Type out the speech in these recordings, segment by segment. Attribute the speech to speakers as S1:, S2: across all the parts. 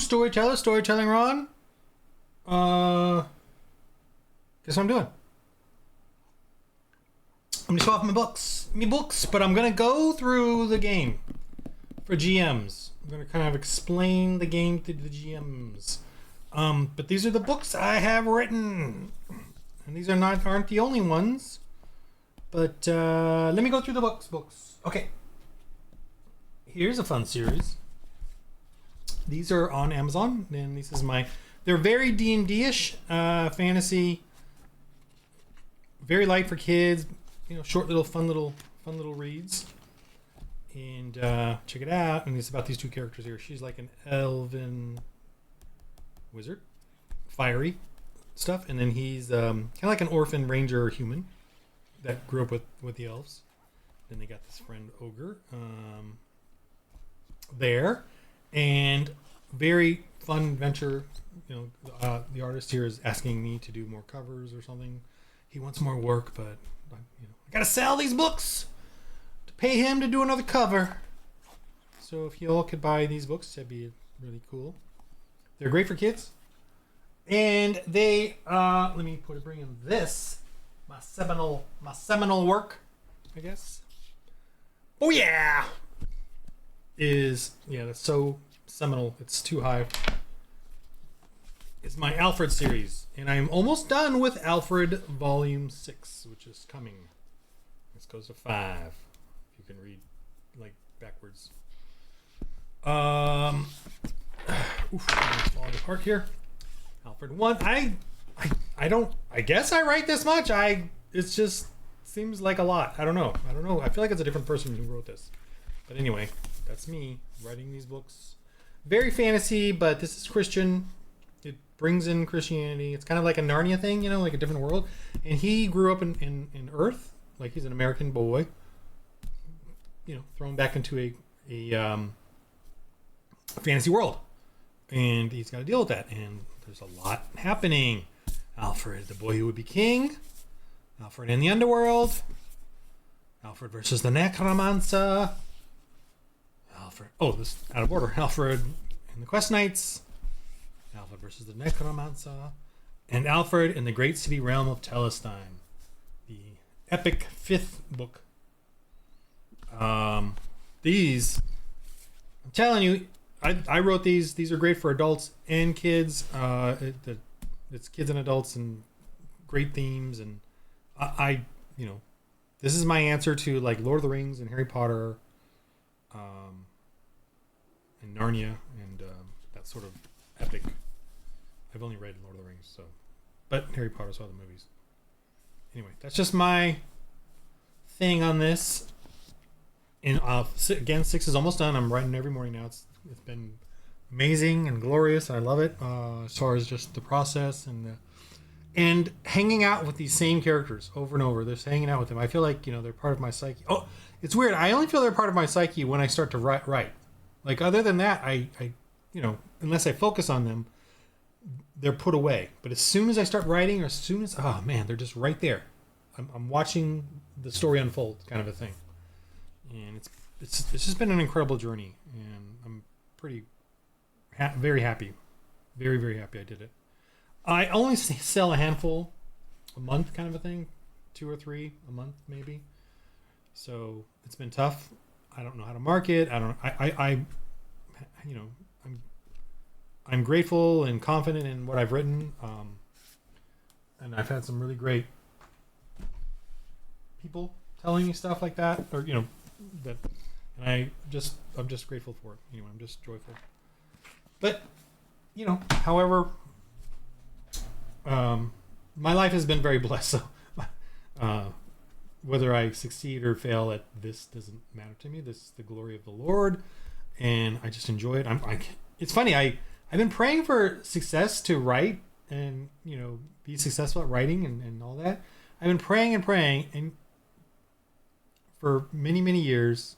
S1: storytelling, Ron. Guess what I'm doing? I'm gonna show off my books, but I'm gonna go through the game for GMs. I'm gonna kind of explain the game to the GMs. But these are the books I have written, and these aren't the only ones. But let me go through the books. Okay. Here's a fun series. These are on Amazon, and this is they're very D&D-ish, fantasy, very light for kids, short little fun little reads. And check it out. And it's about these two characters here. She's like an elven wizard, fiery stuff, and then he's kind of like an orphan ranger human that grew up with the elves. Then they got this friend ogre there, and very fun adventure. The artist here is asking me to do more covers or something. He wants more work, but I gotta sell these books to pay him to do another cover. So if y'all could buy these books, that'd be really cool. They're great for kids, and they let me bring in this my seminal work, I guess. Oh yeah, that's so seminal. It's too high. It's my Alfred series, and I'm almost done with Alfred Volume 6, which is coming. This goes to 5. You can read like backwards. Falling apart here. Alfred 1. I guess I write this much. It's just seems like a lot. I don't know. I feel like it's a different person who wrote this. But anyway, that's me writing these books. Very fantasy, but this is Christian. It brings in Christianity. It's kind of like a Narnia thing, like a different world. And he grew up in Earth, like he's an American boy, thrown back into a fantasy world. And he's got to deal with that. And there's a lot happening. Alfred, the boy who would be king. Alfred in the underworld. Alfred versus the necromancer. This out of order. Alfred and the Quest Knights. Alfred versus the necromancer. And Alfred in the great city realm of Telestein. The epic 5th book. These, I'm telling you, I wrote these. These are great for adults and kids. It's kids and adults and great themes. And this is my answer to like Lord of the Rings and Harry Potter, and Narnia and that sort of epic. I've only read Lord of the Rings, but Harry Potter saw the movies. Anyway, that's just my thing on this. And again, 6 is almost done. I'm writing every morning now. It's been amazing and glorious. I love it as far as just the process and hanging out with these same characters over and over. Just hanging out with them. I feel like they're part of my psyche. Oh, it's weird. I only feel they're part of my psyche when I start to write. Like other than that, I unless I focus on them, they're put away. But as soon as I start writing, or as soon as they're just right there. I'm watching the story unfold, kind of a thing. And it's just been an incredible journey, and I'm very happy, very, very happy I did it. I only sell a handful a month, kind of a thing, 2 or 3 a month maybe. So it's been tough. I don't know how to market. I'm grateful and confident in what I've written, and I've had some really great people telling me stuff like that, or that, and I'm just grateful for it. I'm just joyful. But however, my life has been very blessed. So whether I succeed or fail at this doesn't matter to me. This is the glory of the Lord, and I just enjoy it. It's funny. I've been praying for success to write and be successful at writing and all that. I've been praying and for many, many years,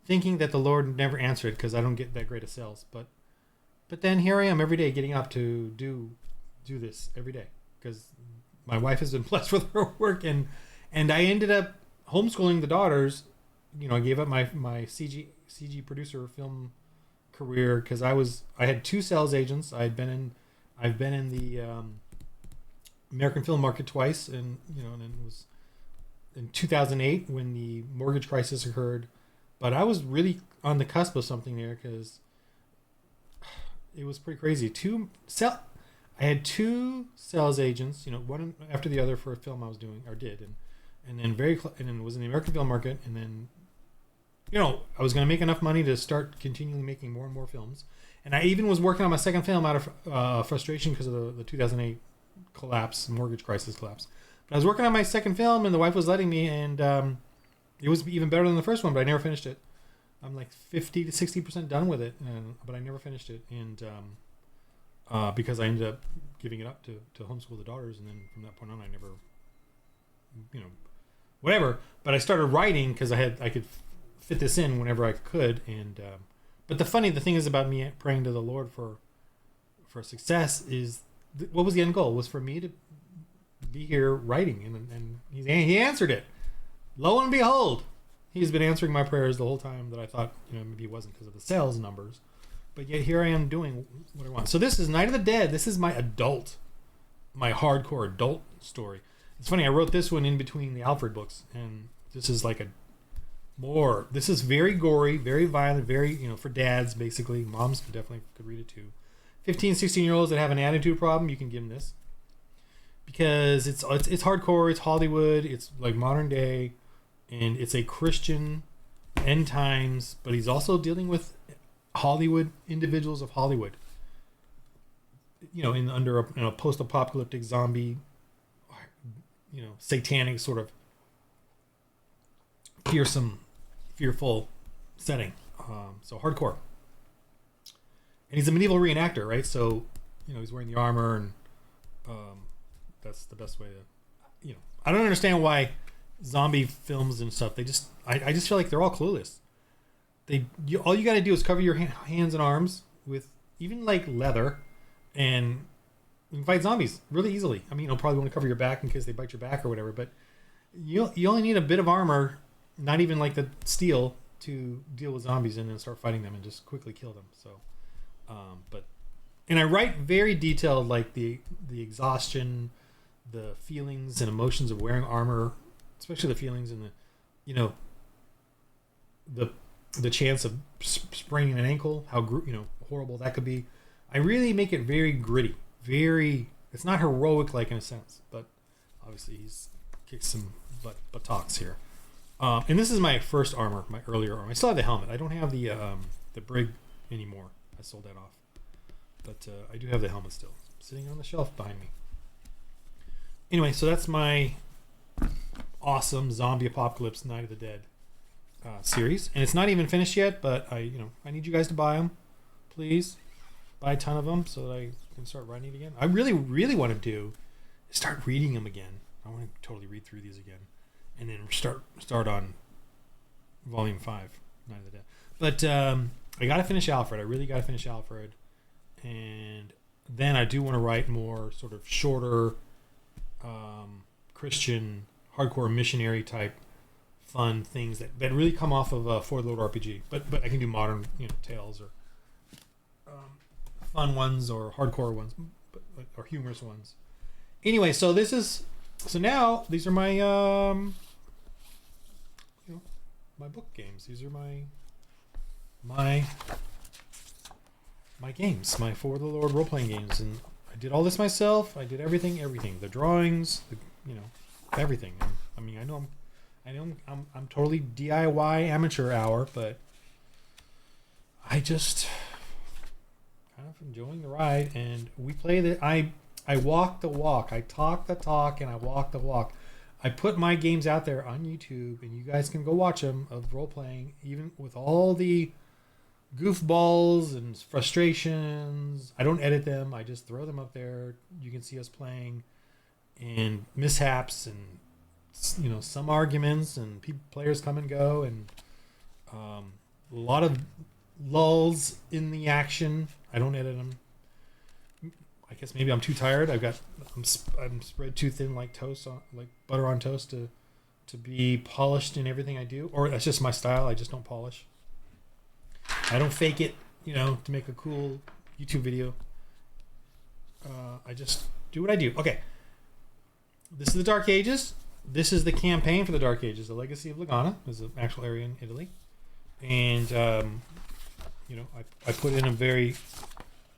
S1: thinking that the Lord never answered because I don't get that great of sales. But then here I am every day getting up to do this every day because my wife has been blessed with her work, and I ended up homeschooling the daughters. I gave up my CG producer film career because I had two sales agents. I've been in the American film market twice, and and it was in 2008 when the mortgage crisis occurred. But I was really on the cusp of something there because it was pretty crazy. I had two sales agents, one after the other for a film I was doing or did, and then and then was in the American film market, and then I was going to make enough money to start continually making more and more films. And I even was working on my second film out of frustration because of the 2008 mortgage crisis collapse. But I was working on my second film, and the wife was letting me, and it was even better than the first one, but I never finished it. I'm like 50 to 60% done with it, but I never finished it. And because I ended up giving it up to homeschool the daughters, and then from that point on, I never, whatever. But I started writing because I could fit this in whenever I could. And but the thing is about me praying to the Lord for success is what was the end goal? Was for me to be here writing, and he answered it. Lo and behold, he's been answering my prayers the whole time that I thought maybe he wasn't because of the sales numbers. But yet here I am doing what I want. So this is Night of the Dead. This is my hardcore adult story. It's funny, I wrote this one in between the Alfred books, and this is like this is very gory, very violent, very, for dads, basically. Moms definitely could read it too. 15, 16-year-olds that have an attitude problem, you can give them this. Because it's hardcore, it's Hollywood, it's like modern day, and it's a Christian end times, but he's also dealing with Hollywood, individuals of Hollywood, under a post-apocalyptic zombie, satanic sort of fearful setting. So hardcore. And he's a medieval reenactor, right? So, he's wearing the armor, and that's the best way to, I don't understand why zombie films and stuff, I just feel like they're all clueless. All you got to do is cover your hands and arms with even like leather, and you can fight zombies really easily. I mean, you'll probably want to cover your back in case they bite your back or whatever, but you only need a bit of armor, not even like the steel, to deal with zombies and then start fighting them and just quickly kill them. So, and I write very detailed, like the exhaustion, the feelings and emotions of wearing armor, especially the feelings and the chance of spraining an ankle, how horrible that could be. I really make it very gritty, it's not heroic like in a sense, but obviously he's kicked some buttocks here. And this is my first armor, my earlier armor. I still have the helmet. I don't have the brig anymore. I sold that off, but I do have the helmet still sitting on the shelf behind me. Anyway, so that's my awesome zombie apocalypse Night of the Dead series, and it's not even finished yet. But I need you guys to buy them, please. Buy a ton of them so that I can start writing it again. I really, really want to do is start reading them again. I want to totally read through these again, and then start on Volume 5, Night of the Dead. But I got to finish Alfred. I really got to finish Alfred, and then I do want to write more sort of shorter, Christian, hardcore missionary type fun things that really come off of a Ford Load RPG. But I can do modern tales or fun ones or hardcore ones, or humorous ones. Anyway, so now these are my my book games. These are my games, my For the Lord role-playing games, and I did all this myself. I did everything, the drawings, everything. I mean, I know I'm totally DIY amateur hour, but I just kind of enjoying the ride, and we play I walk the walk, I talk the talk, and I walk the walk. I put my games out there on YouTube, and you guys can go watch them, of role-playing, even with all the goofballs and frustrations. I don't edit them. I just throw them up there. You can see us playing, and mishaps, and some arguments, and players come and go, and a lot of lulls in the action. I don't edit them. I guess maybe I'm too tired. I'm spread too thin, like toast, like butter on toast, to be polished in everything I do. Or that's just my style. I just don't polish. I don't fake it. you know, to make a cool YouTube video. I just do what I do. Okay. This is the Dark Ages. This is the campaign for the Dark Ages. The Legacy of Lagana is an actual area in Italy. And, you know, I put in a very...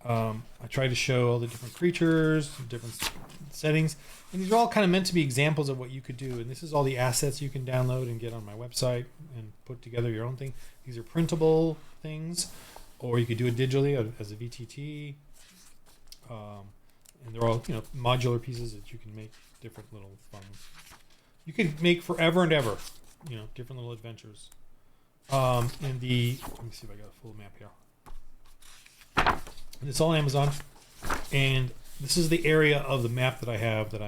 S1: I tried to show all the different creatures, different settings. And these are all kind of meant to be examples of what you could do. And this is all the assets you can download and get on my website and put together your own thing. These are printable things. Or you could do it digitally as a VTT. And they're all, you know, modular pieces that you can make different little fun. You could make forever and ever, you know, different little adventures. Let me see if I got a full map here. And it's all Amazon. And this is the area of the map that I have that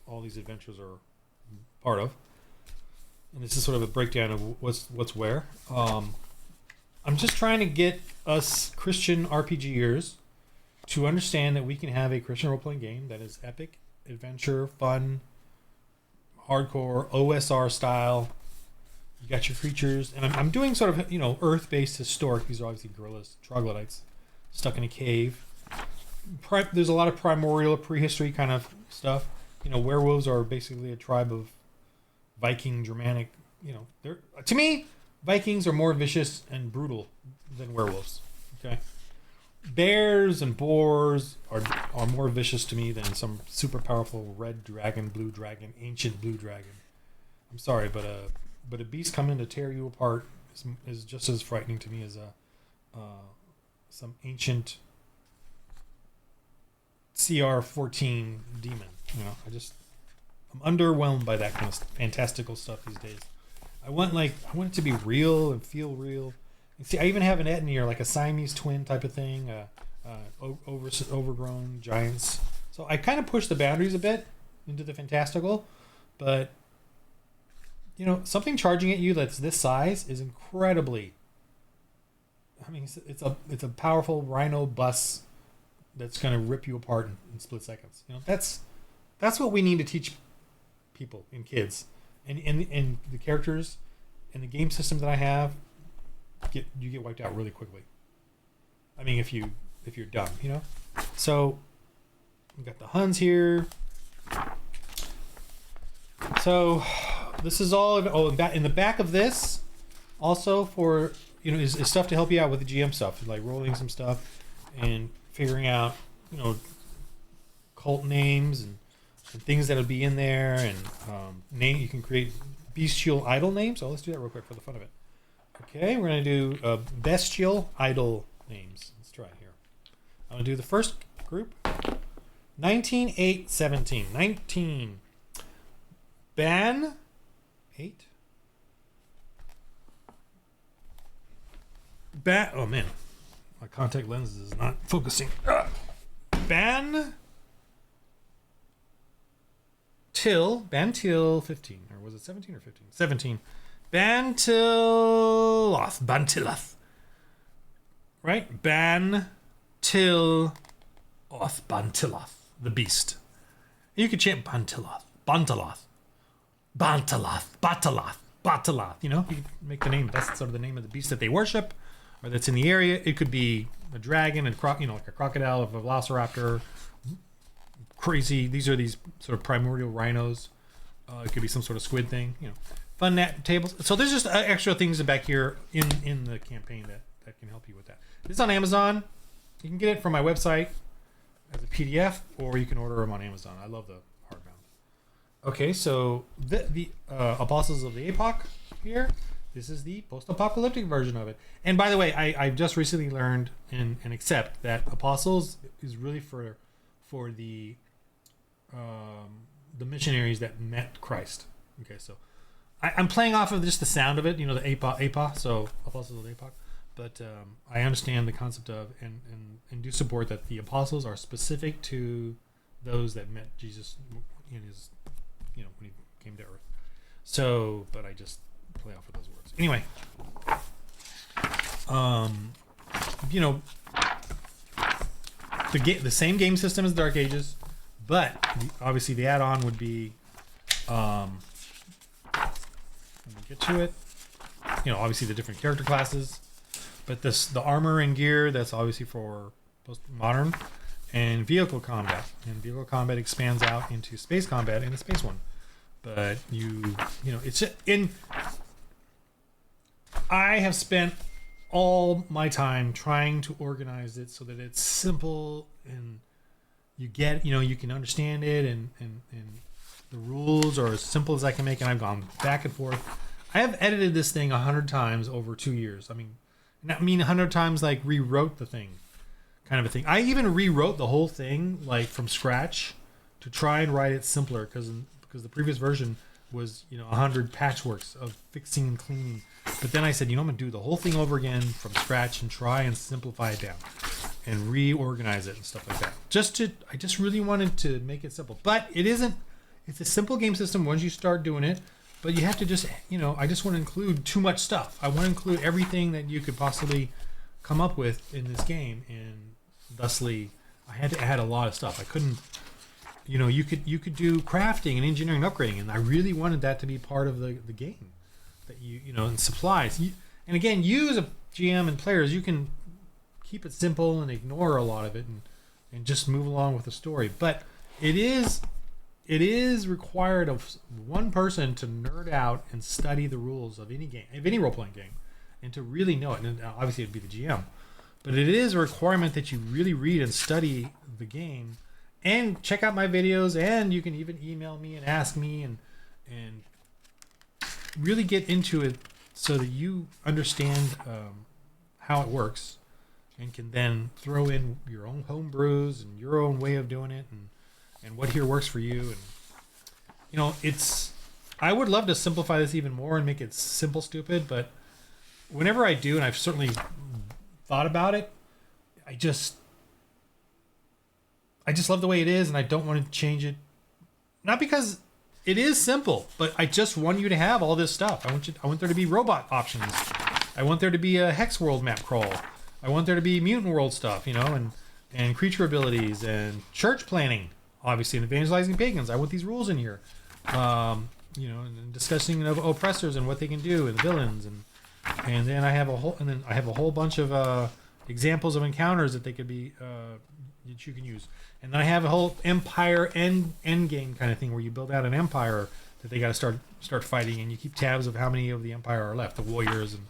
S1: all these adventures are part of. And this is sort of a breakdown of what's where. I'm just trying to get us Christian RPGers to understand that we can have a Christian role-playing game that is epic, adventure, fun, hardcore, OSR style. You got your creatures, and I'm doing sort of, you know, Earth-based historic. These are obviously gorillas, troglodytes, stuck in a cave. There's a lot of primordial, prehistory kind of stuff. You know, werewolves are basically a tribe of Viking, Germanic. You know, to me, Vikings are more vicious and brutal than werewolves. Okay. Bears and boars are more vicious to me than some super powerful red dragon, blue dragon, ancient blue dragon. I'm sorry, but a beast coming to tear you apart is just as frightening to me as some ancient CR14 demon. You know, I'm underwhelmed by that kind of fantastical stuff these days. I want it to be real and feel real. See, I even have an Etnir, like a Siamese twin type of thing, overgrown giants. So I kind of push the boundaries a bit into the fantastical, but you know, something charging at you that's this size is incredibly. I mean, it's a powerful rhino bus that's going to rip you apart in split seconds. You know, that's what we need to teach people and kids, and the characters and the game system that I have. You get wiped out really quickly. I mean, if you're dumb, you know. So we got the Huns here. So this is all. In the back of this, also for you know, is stuff to help you out with the GM stuff, like rolling some stuff and figuring out, you know, cult names and things that'll be in there, and you can create bestial idol names. So let's do that real quick for the fun of it. Okay, we're going to do bestial idol names. Let's try it here. I'm going to do the first group. 19:8:17. 19. Ban 8. Oh man, my contact lens is not focusing. Ban till 15, or was it 17 or 15? 17. Bantiloth. Right? Bantiloth. The beast. You could chant Bantiloth. You know, you can make the name. That's sort of the name of the beast that they worship, or that's in the area. It could be a dragon and like a crocodile, a velociraptor. Crazy. These are these sort of primordial rhinos. It could be some sort of squid thing. You know. Fun tables. So there's just extra things back here in the campaign that can help you with that. This is on Amazon. You can get it from my website as a PDF, or you can order them on Amazon. I love the hardbound. Okay, so the Apostles of the Epoch here. This is the post-apocalyptic version of it. And by the way, I've just recently learned and accept that Apostles is really for the missionaries that met Christ. Okay, so I'm playing off of just the sound of it, you know, the APA, so Apostles of the Epoch. But I understand the concept of and do support that the apostles are specific to those that met Jesus in his, you know, when he came to earth. So, but I just play off of those words. Anyway, you know, the same game system as Dark Ages, but obviously the add-on would be. Let me get to it. You know, obviously the different character classes, But the armor and gear, that's obviously for modern, and vehicle combat. And vehicle combat expands out into space combat in the space one. But you know, it's in. I have spent all my time trying to organize it so that it's simple and you can understand it, and the rules are as simple as I can make, and I've gone back and forth. I have edited this thing 100 times over 2 years. I mean 100 times, like rewrote the thing, kind of a thing. I even rewrote the whole thing like from scratch to try and write it simpler, because the previous version was 100 patchworks of fixing and cleaning. But then I said, I'm gonna do the whole thing over again from scratch and try and simplify it down and reorganize it and stuff like that. I just really wanted to make it simple. But it isn't. It's a simple game system once you start doing it. But you have to just, I just want to include too much stuff. I want to include everything that you could possibly come up with in this game, and thusly, I had to add a lot of stuff. I couldn't, you could do crafting and engineering and upgrading, and I really wanted that to be part of the game. That and supplies. And again, you as a GM and players, you can keep it simple and ignore a lot of it and just move along with the story. But it is required of one person to nerd out and study the rules of any game, of any role-playing game, and to really know it. And obviously it'd be the GM, but it is a requirement that you really read and study the game and check out my videos, and you can even email me and ask me and really get into it so that you understand how it works, and can then throw in your own home brews and your own way of doing it, and what here works for you. And I would love to simplify this even more and make it simple stupid, but whenever I do, and I've certainly thought about it, I just love the way it is, and I don't want to change it. Not because it is simple, but I just want you to have all this stuff. I want there to be robot options. I want there to be a hex world map crawl. I want there to be mutant world stuff, and creature abilities and church planning, obviously, and evangelizing pagans. I want these rules in here. And discussing of oppressors and what they can do, and the villains, and then I have a whole bunch of examples of encounters that they could be that you can use. And then I have a whole empire end game kind of thing where you build out an empire that they got to start fighting, and you keep tabs of how many of the empire are left, the warriors, and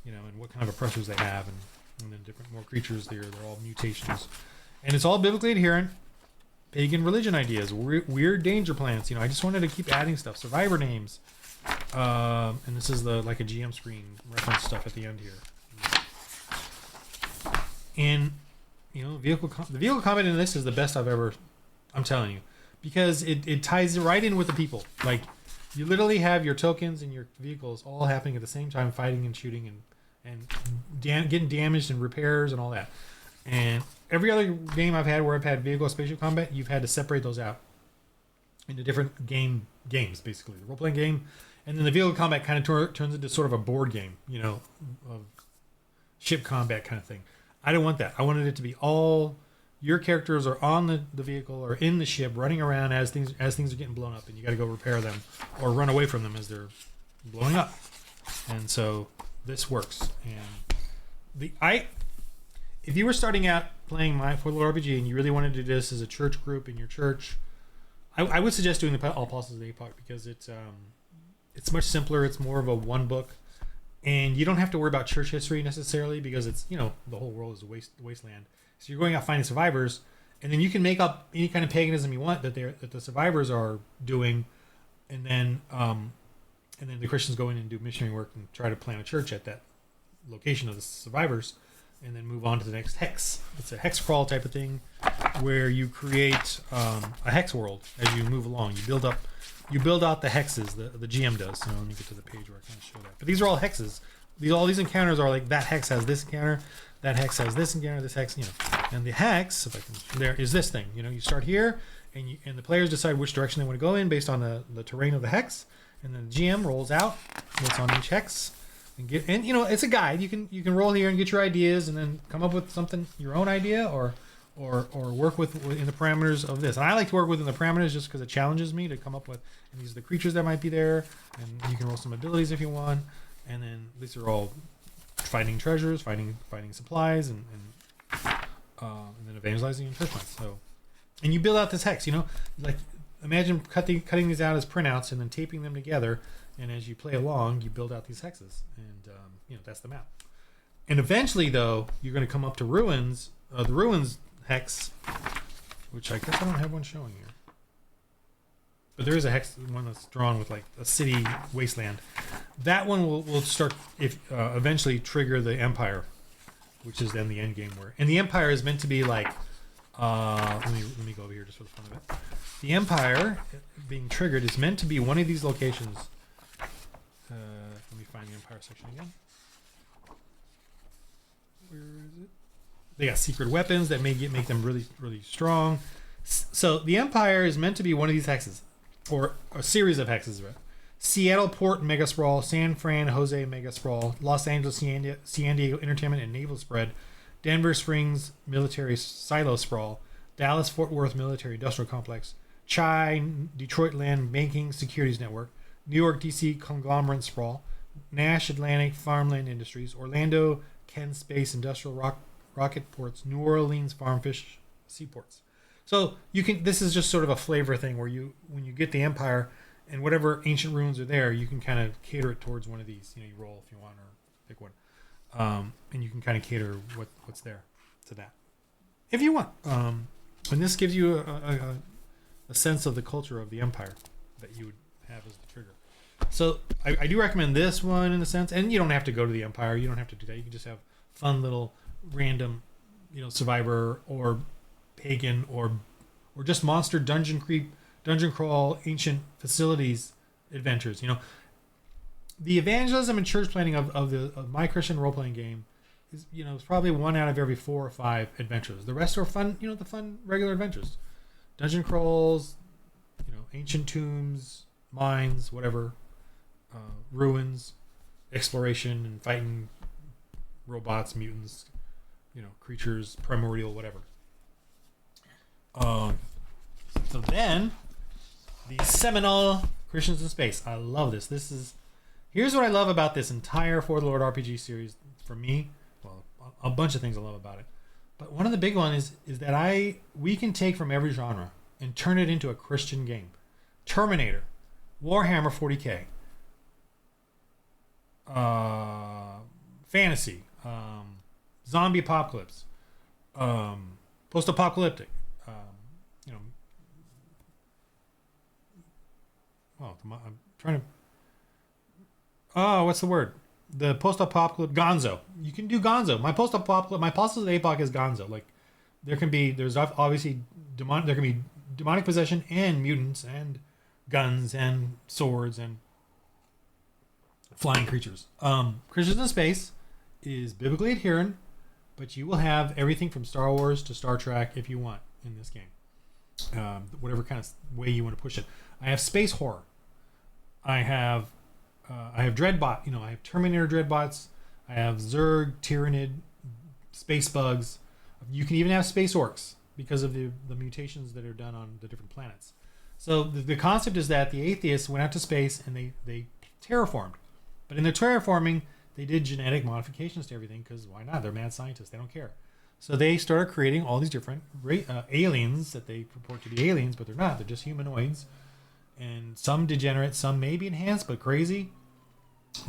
S1: and what kind of oppressors they have, and then different more creatures there. They're all mutations, and it's all biblically adherent. Pagan religion ideas, weird danger plants. I just wanted to keep adding stuff. Survivor names, and this is like a GM screen reference stuff at the end here. And the vehicle combat in this is the best I've ever. I'm telling you, because it ties right in with the people. Like, you literally have your tokens and your vehicles all happening at the same time, fighting and shooting and getting damaged and repairs and all that. And every other game I've had where I've had vehicle spaceship combat, you've had to separate those out into different games, basically. The role-playing game, and then the vehicle combat kind of turns into sort of a board game, of ship combat kind of thing. I don't want that. I wanted it to be all your characters are on the vehicle or in the ship, running around as things are getting blown up, and you got to go repair them or run away from them as they're blowing up. And so this works. And if you were starting out playing my Fourth Lord RPG and you really wanted to do this as a church group in your church, I would suggest doing the All Apostles of the Epoch, because it's much simpler. It's more of a one book, and you don't have to worry about church history necessarily, because it's the whole world is a wasteland. So you're going out finding survivors, and then you can make up any kind of paganism you want that the survivors are doing, and then the Christians go in and do missionary work and try to plant a church at that location of the survivors, and then move on to the next hex. It's a hex crawl type of thing where you create a hex world as you move along. You build out the hexes. The GM does. So let me get to the page where I can show that. But these are all hexes. All these encounters are like, that hex has this encounter, that hex has this encounter, this hex, and the hex, there is this thing. You start here, and the players decide which direction they want to go in based on the terrain of the hex, and then the GM rolls out what's on each hex. And it's a guide. You can roll here and get your ideas, and then come up with something, your own idea, or work within the parameters of this. And I like to work within the parameters just because it challenges me to come up with. And these are the creatures that might be there, and you can roll some abilities if you want. And then these are all finding treasures, finding supplies, and then evangelizing in church plants. So, and you build out this hex. Like imagine cutting these out as printouts and then taping them together. And as you play along, you build out these hexes, and that's the map. And eventually, though, you're going to come up to ruins. The ruins hex, which I guess I don't have one showing here, but there is a hex, one that's drawn with like a city wasteland. That one will start eventually trigger the Empire, which is then the end game and the Empire is meant to be like. Let me go over here just for the fun of it. The Empire being triggered is meant to be one of these locations. Let me find the Empire section again. Where is it? They got secret weapons that make them really, really strong. So the Empire is meant to be one of these hexes, or a series of hexes. Right? Seattle Port Mega Sprawl, San Fran Jose Mega Sprawl, Los Angeles San Diego Entertainment and Naval Spread, Denver Springs Military Silo Sprawl, Dallas Fort Worth Military Industrial Complex, Chi Detroit Land Banking Securities Network, New York DC Conglomerate Sprawl, Nash Atlantic Farmland Industries, Orlando Ken Space Industrial Rocket Ports, New Orleans Farm Fish Seaports. So this is just sort of a flavor thing where when you get the Empire and whatever ancient ruins are there, you can kind of cater it towards one of these. You roll if you want or pick one. And you can kind of cater what's there to that if you want. And this gives you a sense of the culture of the Empire that you would have as the trigger. So I do recommend this one in a sense, and you don't have to go to the Empire. You don't have to do that. You can just have fun little random, survivor or pagan or just monster dungeon crawl, ancient facilities adventures. The evangelism and church planning of my Christian role playing game is it's probably 1 out of every 4 or 5 adventures. The rest are fun, the fun regular adventures, dungeon crawls, ancient tombs, mines, whatever. Ruins, exploration, and fighting robots, mutants, creatures, primordial, whatever. So then, the seminal Christians in Space. I love this. Here's what I love about this entire For the Lord RPG series. For me, well, a bunch of things I love about it, but one of the big ones is that we can take from every genre and turn it into a Christian game. Terminator, Warhammer 40K. Fantasy, zombie apocalypse, post-apocalyptic, I'm trying to. Oh, what's the word? The post-apocalyptic Gonzo. You can do Gonzo. My post-apocalyptic is Gonzo. Like, there's obviously there can be demonic possession and mutants and guns and swords and flying creatures. Christians in Space is biblically adherent, but you will have everything from Star Wars to Star Trek if you want in this game. Whatever kind of way you want to push it. I have space horror. I have Dreadbot. I have Terminator Dreadbots. I have Zerg, Tyranid, space bugs. You can even have space orcs because of the mutations that are done on the different planets. So the concept is that the atheists went out to space and they terraformed. But in their terraforming, they did genetic modifications to everything because why not? They're mad scientists. They don't care. So they started creating all these different aliens that they purport to be aliens, but they're not. They're just humanoids. And some degenerate, some may be enhanced, but crazy.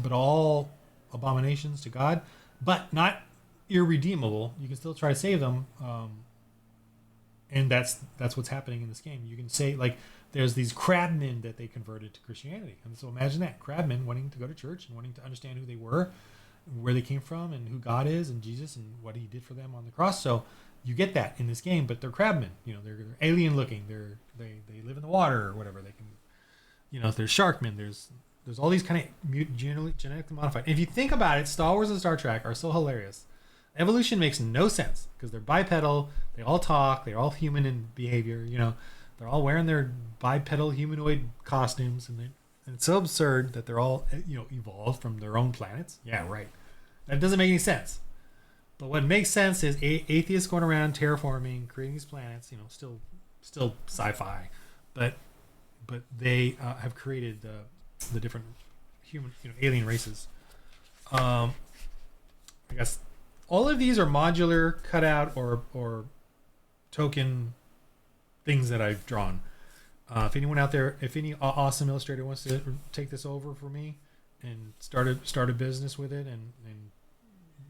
S1: But all abominations to God. But not irredeemable. You can still try to save them. And that's what's happening in this game. You can say, like, there's these crabmen that they converted to Christianity. And so imagine that. Crabmen wanting to go to church and wanting to understand who they were, where they came from, and who God is, and Jesus, and what he did for them on the cross. So you get that in this game, but they're crabmen. They're alien looking. They live in the water or whatever. They can, there's sharkmen. There's all these kind of genetically modified. And if you think about it, Star Wars and Star Trek are so hilarious. Evolution makes no sense because they're bipedal. They all talk. They're all human in behavior. They're all wearing their bipedal humanoid costumes, and it's so absurd that they're all evolved from their own planets. Yeah, right. That doesn't make any sense. But what makes sense is atheists going around terraforming, creating these planets. Still sci-fi, but they have created the different human alien races. I guess all of these are modular cutout or token things that I've drawn. If anyone out there, if any awesome illustrator wants to take this over for me and start a business with it and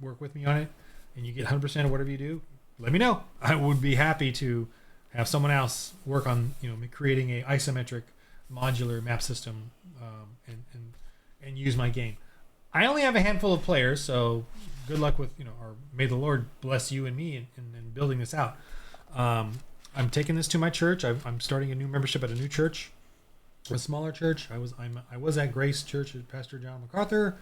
S1: work with me on it, and you get 100% of whatever you do, let me know. I would be happy to have someone else work on creating a isometric modular map system and use my game. I only have a handful of players, so good luck with or may the Lord bless you and me in building this out. I'm taking this to my church. I'm starting a new membership at a new church, a smaller church. I was at Grace Church at Pastor John MacArthur,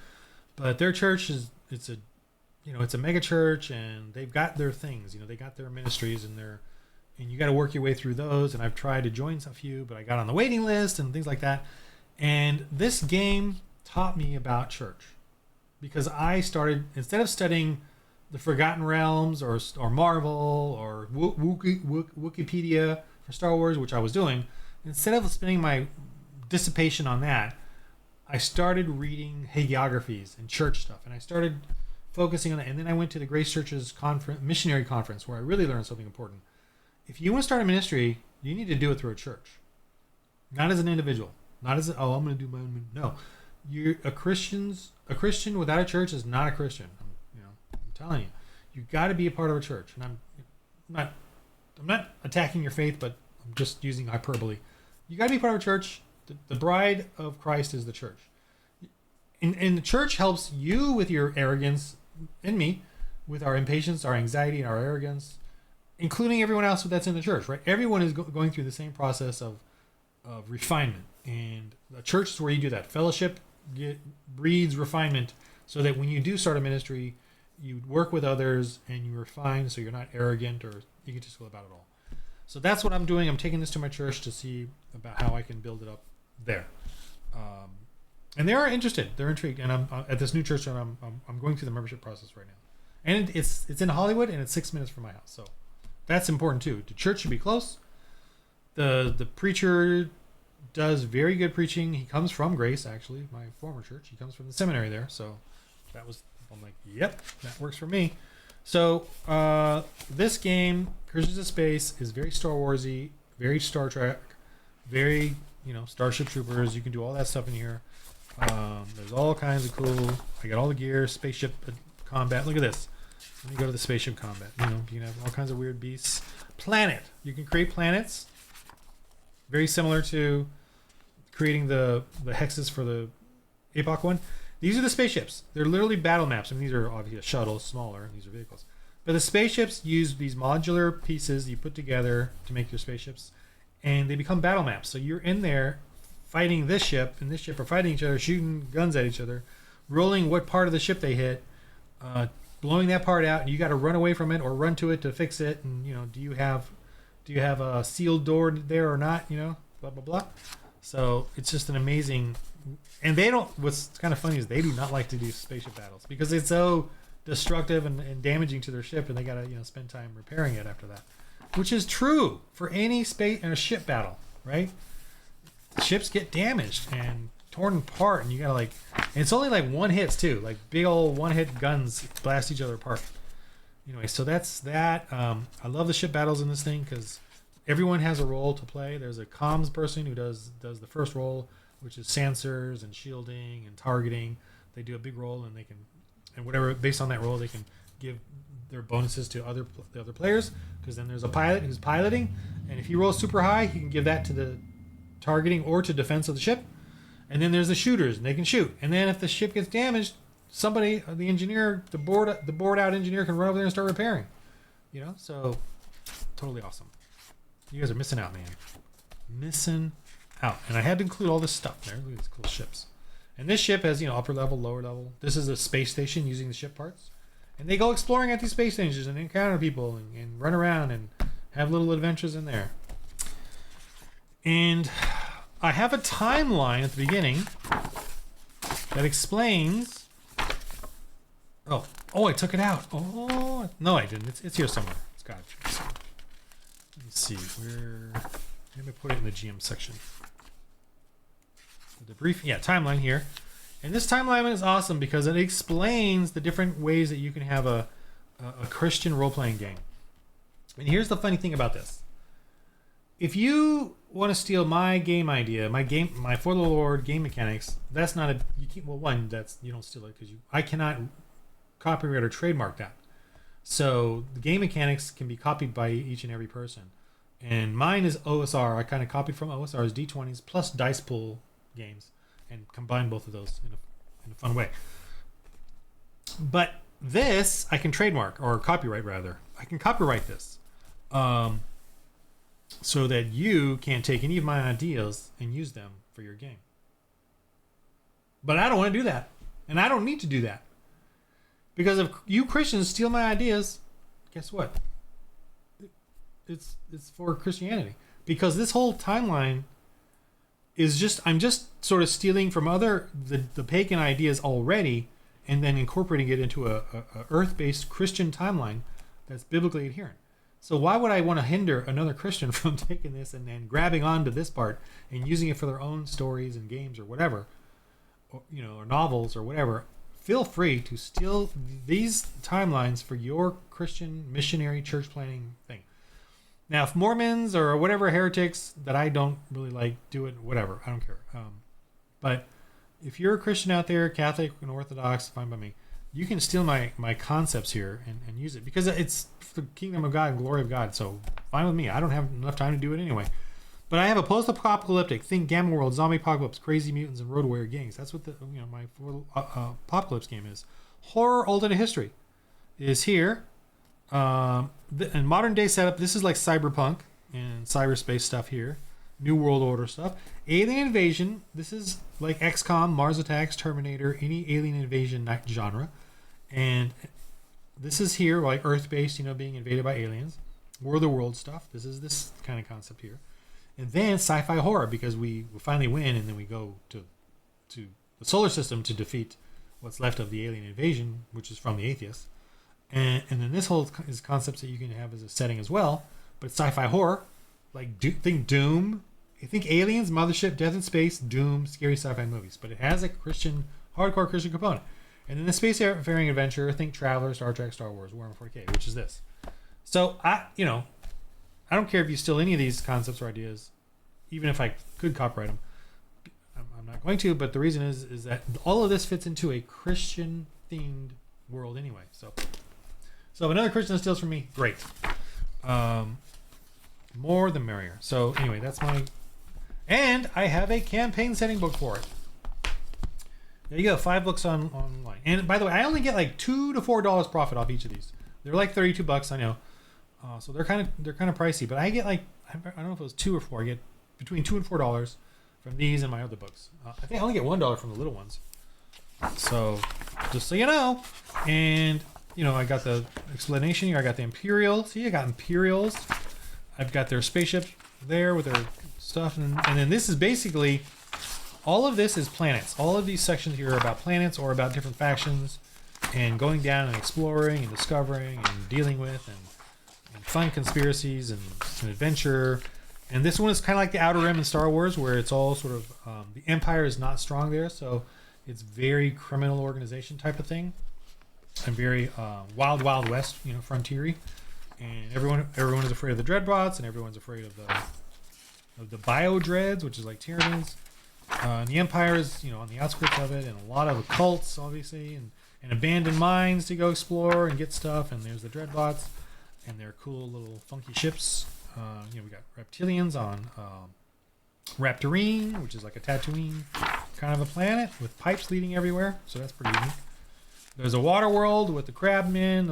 S1: but their church it's a mega church, and they've got their things. They got their ministries and you got to work your way through those. And I've tried to join a few, but I got on the waiting list and things like that. And this game taught me about church, because I started, instead of studying the Forgotten Realms or Marvel or Wikipedia for Star Wars, which I was doing, instead of spending my dissipation on that, I started reading hagiographies and church stuff, and I started focusing on that. And then I went to the Grace Church's missionary conference, where I really learned something important. If you want to start a ministry, you need to do it through a church, not as an individual, not as I'm going to do my own. No, you're a Christian without a church is not a Christian. I'm telling you, you got to be a part of a church. And I'm not attacking your faith, but I'm just using hyperbole. You got to be part of a church. The bride of Christ is the church, and the church helps you with your arrogance, and me with our impatience, our anxiety, and our arrogance, including everyone else that's in the church. Right? Everyone is going through the same process of refinement, and the church is where you do that. Fellowship breeds refinement, so that when you do start a ministry, you work with others and you refine, so you're not arrogant or egotistical about it all. So that's what I'm doing. I'm taking this to my church to see about how I can build it up there. And they are interested. They're intrigued. And I'm at this new church, and I'm going through the membership process right now. And it's in Hollywood, and it's 6 minutes from my house. So that's important too. The church should be close. The preacher does very good preaching. He comes from Grace, actually, my former church. He comes from the seminary there. So I'm like, yep, that works for me. So this game, Creatures of Space, is very Star Warsy, very Star Trek, very Starship Troopers. You can do all that stuff in here. There's all kinds of cool. I got all the gear, spaceship combat. Look at this. Let me go to the spaceship combat. You can have all kinds of weird beasts. Planet. You can create planets. Very similar to creating the hexes for the APOC one. These are the spaceships. They're literally battle maps. I mean, these are obviously a shuttle, smaller. These are vehicles. But the spaceships use these modular pieces you put together to make your spaceships, and they become battle maps. So you're in there fighting this ship, and this ship are fighting each other, shooting guns at each other, rolling what part of the ship they hit, blowing that part out, and you got to run away from it or run to it to fix it. And do you have a sealed door there or not? Blah blah blah. So it's just an amazing. And they don't. What's kind of funny is they do not like to do spaceship battles because it's so destructive and damaging to their ship, and they gotta spend time repairing it after that, which is true for any space and a ship battle, right? Ships get damaged and torn apart, and you gotta and it's only one hits too, big old one hit guns blast each other apart. Anyway, so that's that. I love the ship battles in this thing because everyone has a role to play. There's a comms person who does the first role, which is sensors and shielding and targeting. They do a big role, and they can, and whatever based on that role, they can give their bonuses to the other players. Because then there's a pilot who's piloting, and if he rolls super high, he can give that to the targeting or to defense of the ship. And then there's the shooters, and they can shoot. And then if the ship gets damaged, somebody, the engineer, the board out engineer, can run over there and start repairing. So totally awesome. You guys are missing out, man. Missing out. And I had to include all this stuff there. Look at these cool ships. And this ship has, upper level, lower level. This is a space station using the ship parts. And they go exploring at these space stations and encounter people and run around and have little adventures in there. And I have a timeline at the beginning that explains. Oh, I took it out. Oh, no, I didn't. It's here somewhere. It's got it. Let me see where. Let me put it in the GM section. The brief, timeline here. And this timeline is awesome because it explains the different ways that you can have a Christian role-playing game. And here's the funny thing about this. If you want to steal my game idea, my For the Lord game mechanics, that's not a you don't steal it because I cannot copyright or trademark that. So the game mechanics can be copied by each and every person. And mine is OSR. I kind of copied from OSR's D20s plus dice pool games and combined both of those in a fun way. But this I can trademark or copyright rather. I can copyright this. So that you can't take any of my ideas and use them for your game. But I don't want to do that. And I don't need to do that. Because if you Christians steal my ideas, guess what? It's for Christianity. Because this whole timeline is I'm just sort of stealing from the pagan ideas already and then incorporating it into a earth-based Christian timeline that's biblically adherent. So why would I want to hinder another Christian from taking this and then grabbing onto this part and using it for their own stories and games or whatever, or novels or whatever? Feel free to steal these timelines for your Christian missionary church planning thing. Now, if Mormons or whatever heretics that I don't really like do it, whatever, I don't care. But if you're a Christian out there, Catholic and Orthodox, fine by me. You can steal my concepts here and use it because it's the kingdom of God and glory of God. So fine with me. I don't have enough time to do it anyway. But I have a post-apocalyptic, think Gamma World, zombie apocalypse, crazy mutants, and road warrior gangs. That's what my apocalypse game is. Horror alternate history is here. And modern day setup. This is like cyberpunk and cyberspace stuff here. New World Order stuff. Alien invasion. This is like XCOM, Mars Attacks, Terminator, any alien invasion genre. And this is here like Earth-based, being invaded by aliens. War of the World stuff. This is this kind of concept here. And then sci-fi horror because we finally win and then we go to the solar system to defeat what's left of the alien invasion, which is from the atheists. And then this whole is concepts that you can have as a setting as well. But it's sci-fi horror. Like think Doom. I think Aliens, Mothership, Death in Space, Doom, scary sci-fi movies. But it has a hardcore Christian component. And then the spacefaring adventure, think Traveler, Star Trek, Star Wars, Warhammer 40K, which is this. So I don't care if you steal any of these concepts or ideas, even if I could copyright them. I'm not going to, but the reason is that all of this fits into a Christian-themed world anyway. So if another Christian steals from me, great. More the merrier. So anyway, that's and I have a campaign setting book for it. There you go, 5 books online. And by the way, I only get like $2 to $4 profit off each of these. They're like $32, I know. So they're kind of pricey, but I get like I don't know if it was 2 or 4. I get between $2 and $4 from these and my other books. I think I only get $1 from the little ones. So just so you know, and I got the explanation here. I got the Imperial. See, I got Imperials. I've got their spaceship there with their stuff, and then this is basically all of this is planets. All of these sections here are about planets or about different factions, and going down and exploring and discovering and dealing with and fun conspiracies and adventure. And this one is kind of like the Outer Rim in Star Wars, where it's all sort of the Empire is not strong there, so it's very criminal organization type of thing, and very wild west, frontiery. And everyone is afraid of the Dreadbots, and everyone's afraid of the Bio Dreads, which is like Tyranids. And the Empire is on the outskirts of it, and a lot of cults, obviously, and abandoned mines to go explore and get stuff. And there's the Dreadbots and their cool little funky ships. We got reptilians on Raptorine, which is like a Tatooine kind of a planet with pipes leading everywhere, so that's pretty unique. There's a water world with the crabmen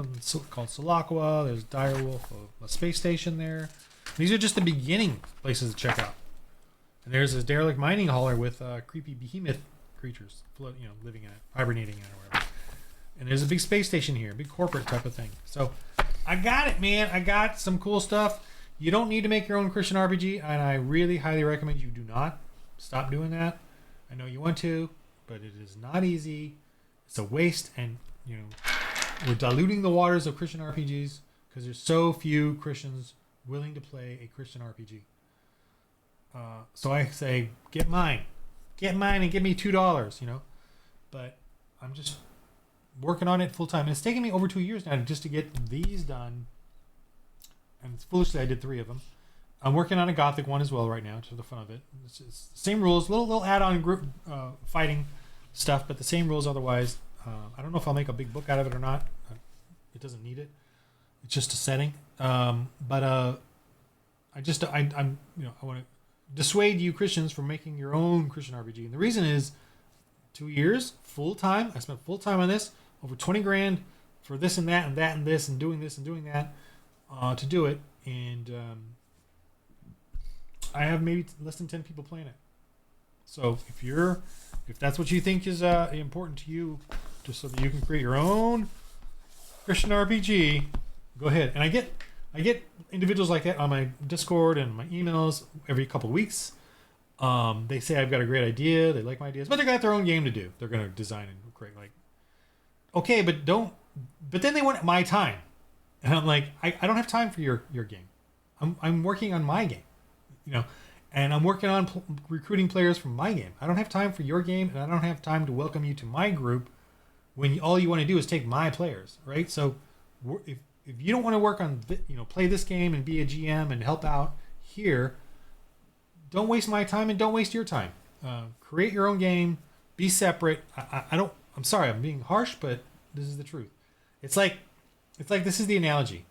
S1: called Solakwa. There's Direwolf, a space station there. These are just the beginning places to check out. And there's this derelict mining hauler with creepy behemoth creatures, living in it, hibernating in it, or whatever. And there's a big space station here, big corporate type of thing. So I got it, man. I got some cool stuff. You don't need to make your own Christian RPG, and I really highly recommend you do not. Stop doing that. I know you want to, but it is not easy. It's a waste, and we're diluting the waters of Christian RPGs because there's so few Christians willing to play a Christian RPG. So I say, get mine, and give me $2. but I'm just working on it full time. And it's taken me over 2 years now just to get these done. And it's foolishly I did 3 of them. I'm working on a Gothic one as well right now, to the fun of it. It's the same rules, little add-on group fighting stuff, but the same rules otherwise. I don't know if I'll make a big book out of it or not. It doesn't need it. It's just a setting. I'm I want to dissuade you Christians from making your own Christian RPG. And the reason is 2 years full time. I spent full time on this, over 20 grand for this and that and that and this and doing this and doing that to do it. And I have maybe less than 10 people playing it. So if that's what you think is important to you, just so that you can create your own Christian RPG, go ahead. And I get individuals like that on my Discord and my emails every couple of weeks. They say I've got a great idea. They like my ideas, but they got their own game to do. They're going to design and create. Like, okay, but then they want my time, and I'm like, I don't have time for your game. I'm working on my game, and I'm working on recruiting players from my game. I don't have time for your game, and I don't have time to welcome you to my group when all you want to do is take my players, right? So if you don't want to work on, play this game and be a GM and help out here, don't waste my time and don't waste your time. Create your own game. Be separate. I'm sorry, I'm being harsh, but this is the truth. It's like this is the analogy.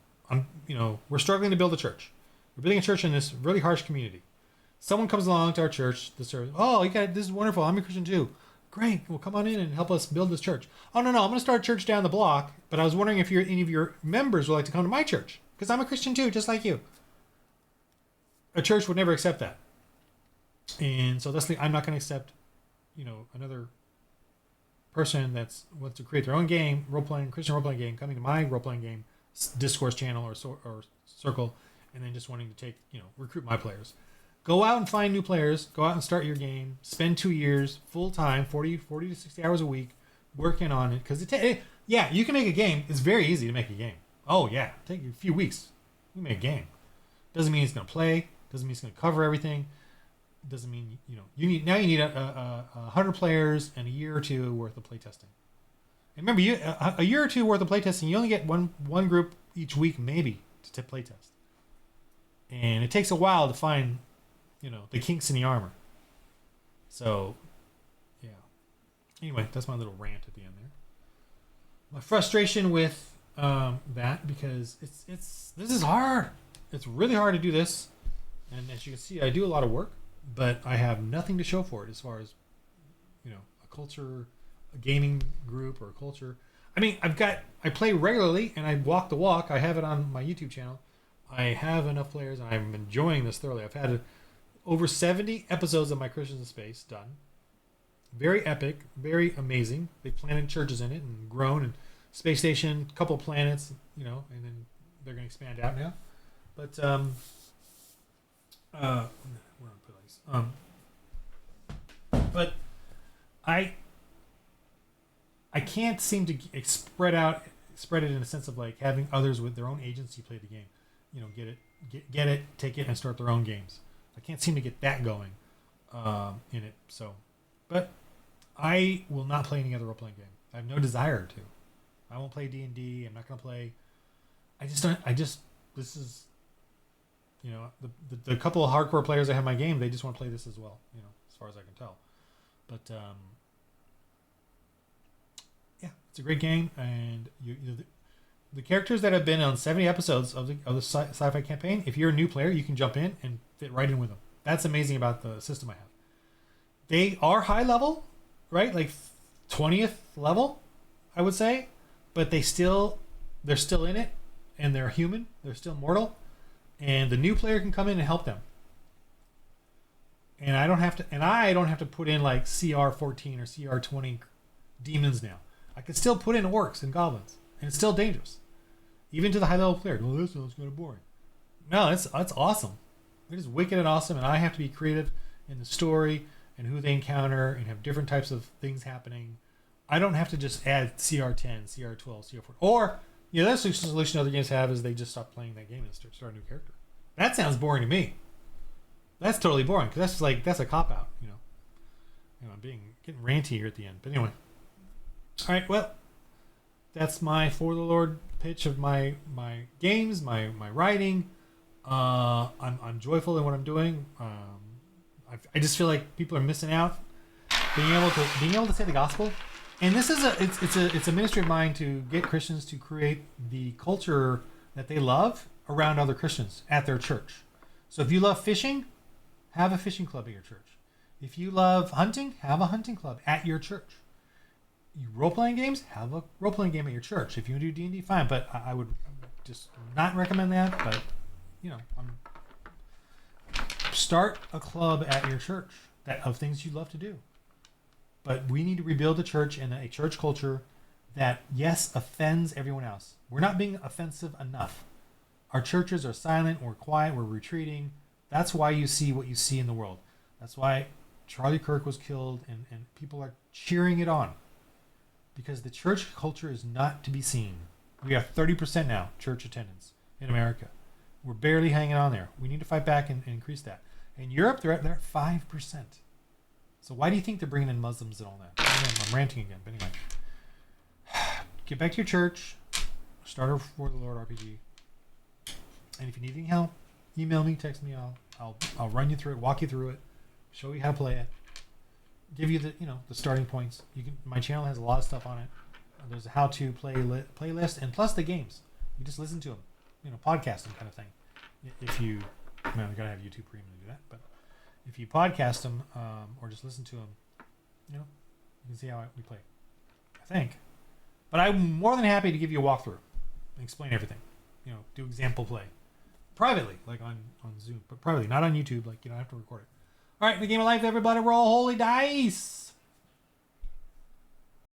S1: We're struggling to build a church. We're building a church in this really harsh community. Someone comes along to our church. Oh, this is wonderful. I'm a Christian too. Great. Well, come on in and help us build this church. Oh, no. I'm going to start a church down the block, but I was wondering if any of your members would like to come to my church, because I'm a Christian too, just like you. A church would never accept that. And so I'm not going to accept, another person that wants to create their own game, Christian role-playing game, coming to my role-playing game, discourse channel or circle, and then just wanting to take, recruit my players. Go out and find new players. Go out and start your game. Spend 2 years full time, 40 to 60 hours a week, working on it. Because you can make a game. It's very easy to make a game. Oh yeah, take a few weeks. You make a game. Doesn't mean it's going to play. Doesn't mean it's going to cover everything. Doesn't mean you need 100 players and a year or two worth of playtesting. And remember, a year or two worth of playtesting, you only get one group each week maybe to playtest. And it takes a while to find the kinks in the armor. So, yeah. Anyway, that's my little rant at the end there. My frustration with that, because this is hard. It's really hard to do this, and as you can see, I do a lot of work, but I have nothing to show for it as far as a culture, a gaming group, or a culture. I mean, I play regularly, and I walk the walk. I have it on my YouTube channel. I have enough players, and I'm enjoying this thoroughly. I've had over 70 episodes of My Christians in Space done. Very epic, very amazing. They planted churches in it and grown, and space station, couple planets, and then they're going to expand out now. But where am I but I can't seem to spread it in a sense of like having others with their own agency play the game. Get it, take it, and start their own games. I can't seem to get that going in it. So, but I will not play any other role-playing game. I have no desire to. I won't play D&D. I'm not going to play. This is, the couple of hardcore players I have in my game, they just want to play this as well, as far as I can tell. But, yeah, it's a great game. And the characters that have been on 70 episodes of the sci-fi campaign, if you're a new player, you can jump in and fit right in with them. That's amazing about the system I have. They are high level, right? Like 20th level, I would say, but they're still in it, and they're human. They're still mortal, and the new player can come in and help them. And I don't have to put in like CR 14 or CR 20 demons now. I can still put in orcs and goblins, and it's still dangerous. Even to the high level player. Well, this sounds kind of boring. No, it's awesome. It is wicked and awesome, and I have to be creative in the story and who they encounter and have different types of things happening. I don't have to just add CR10, CR12, CR4. Or, that's the solution other games have, is they just stop playing that game and start a new character. That sounds boring to me. That's totally boring, because that's a cop-out, I'm getting ranty here at the end. But anyway, All right, well, that's my For the Lord pitch of my games, my writing. I'm joyful in what I'm doing. I just feel like people are missing out being able to say the gospel. And this is it's a ministry of mine to get Christians to create the culture that they love around other Christians at their church. So if you love fishing, have a fishing club at your church. If you love hunting, have a hunting club at your church. You role-playing games, have a role-playing game at your church. If you do D&D, fine, but I would just not recommend that. But start a club at your church of things you love to do. But we need to rebuild the church in a church culture that, yes, offends everyone else. We're not being offensive enough. Our churches are silent, we're quiet, we're retreating. That's why you see what you see in the world. That's why Charlie Kirk was killed and people are cheering it on. Because the church culture is not to be seen. We have 30% now church attendance in America. We're barely hanging on there. We need to fight back and increase that. In Europe, they're at 5%. So why do you think they're bringing in Muslims and all that? I'm ranting again, but anyway. Get back to your church. Start a For the Lord RPG. And if you need any help, email me, text me. I'll run you through it, walk you through it, show you how to play it, give you the starting points. My channel has a lot of stuff on it. There's a how-to playlist, and plus the games. You just listen to them, podcasting kind of thing. If you, you gotta have YouTube Premium to do that, but if you podcast them or just listen to them, you can see how we play. I think, but I'm more than happy to give you a walkthrough and explain everything. Do example play privately, like on Zoom, but privately, not on YouTube. Like you don't have to record it. All right, the game of life, everybody. Roll holy dice.